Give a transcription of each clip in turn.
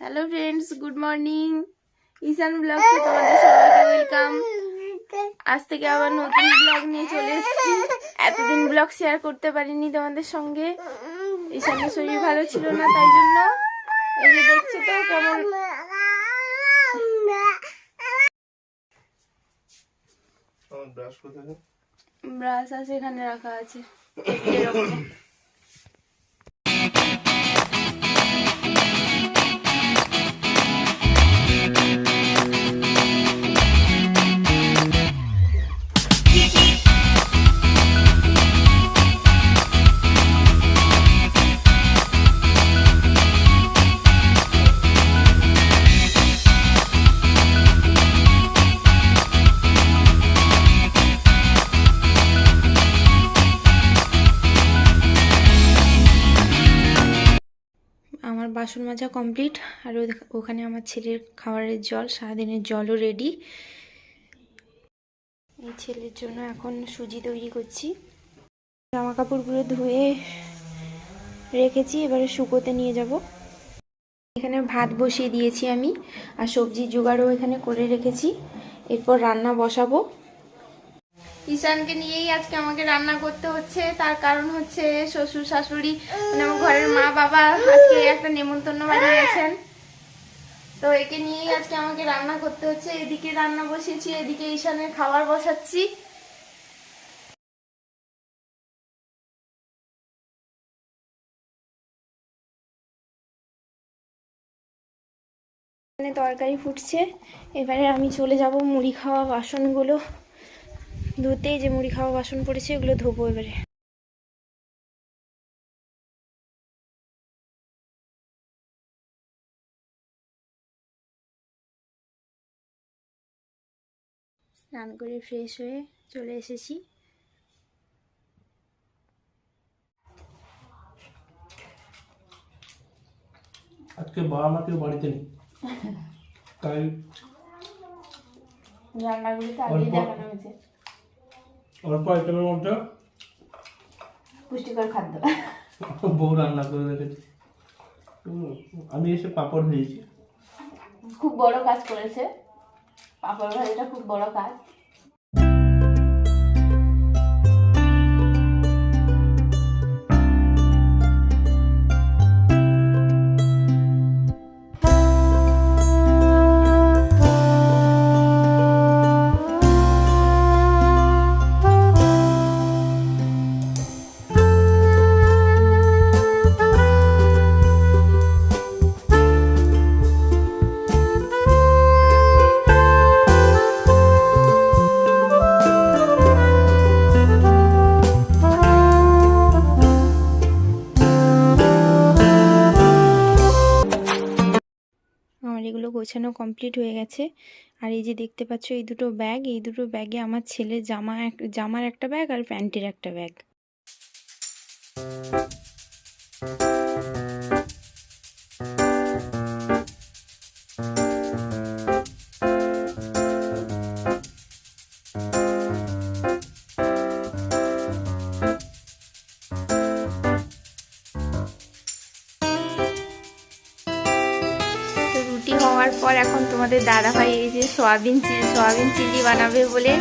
Hello friends, good morning. Ishan ব্লগে তোমাদের সবাইকে ওয়েলকাম। আজ থেকে আবার নতুন ব্লগ নিয়ে চলে এসেছি। এতদিন ব্লগ শেয়ার করতে পারিনি তোমাদের সঙ্গে, ঈশানের শরীর ভালো ছিল না, তাই জন্য এই যে দেখছো তো কেমন ব্রাশ আছে, এখানে রাখা আছে এরকম। আমার বাসন মাজা কমপ্লিট, আর ওখানে আমার ছেলের খাবারের জল, সারাদিনের জলও রেডি। এই ছেলের জন্য এখন সুজি তৈরি করছি। জামা কাপড়গুলো ধুয়ে রেখেছি, এবারে শুকোতে নিয়ে যাব। এখানে ভাত বসিয়ে দিয়েছি আমি, আর সবজির জোগাড়ও এখানে করে রেখেছি। এরপর রান্না বসাবো। ঈশানকে নিয়েই আজকে আমাকে রান্না করতে হচ্ছে, তার কারণ হচ্ছে শ্বশুর শাশুড়ি মানে আমার ঘরের মা বাবা আজকে একটা নেমন্তন্ন বাড়ি গেছেন, তো একে নিয়েই আজকে আমাকে রান্না করতে হচ্ছে। এদিকে রান্না বসিয়েছি, এদিকে ঈশানের খাবার বসাচ্ছি। এখানে তরকারি ফুটছে, এবারে আমি চলে যাব মুড়ি খাওয়া বাসনগুলো ধুতে। যে মুড়ি খাওয়া বাসন পড়েছে এগুলো ধোবো এবারে। স্নান করে ফ্রেশ হয়ে চলে এসেছি। আজকে বাবা মা কেউ বাড়িতে নেই, তাই রান্নাগুলিতে আগেই দেখানো হয়েছে। অল্প আইটেমের মধ্যে পুষ্টিকর খাদ্য বউ রান্না করে রেখেছি। আমি এসে পাপড় ভেজেছি। খুব বড় কাজ করেছে, পাপড় ভাজাটা খুব বড় কাজ। আমার এগুলো গোছানো কমপ্লিট হয়ে গেছে। আর এই যে দেখতে পাচ্ছ এই দুটো ব্যাগ, এই দুটো ব্যাগে আমার ছেলের জামার একটা ব্যাগ আর প্যান্টের একটা ব্যাগ। রুটি হওয়ার পর এখন তোমাদের দাদাভাই এই যে সয়াবিন চিলি বানাবে বলে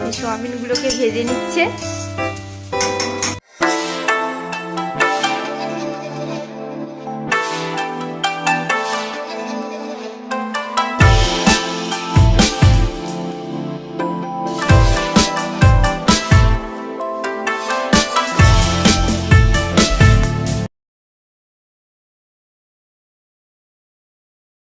এই সয়াবিনগুলোকে ভেজে নিচ্ছে।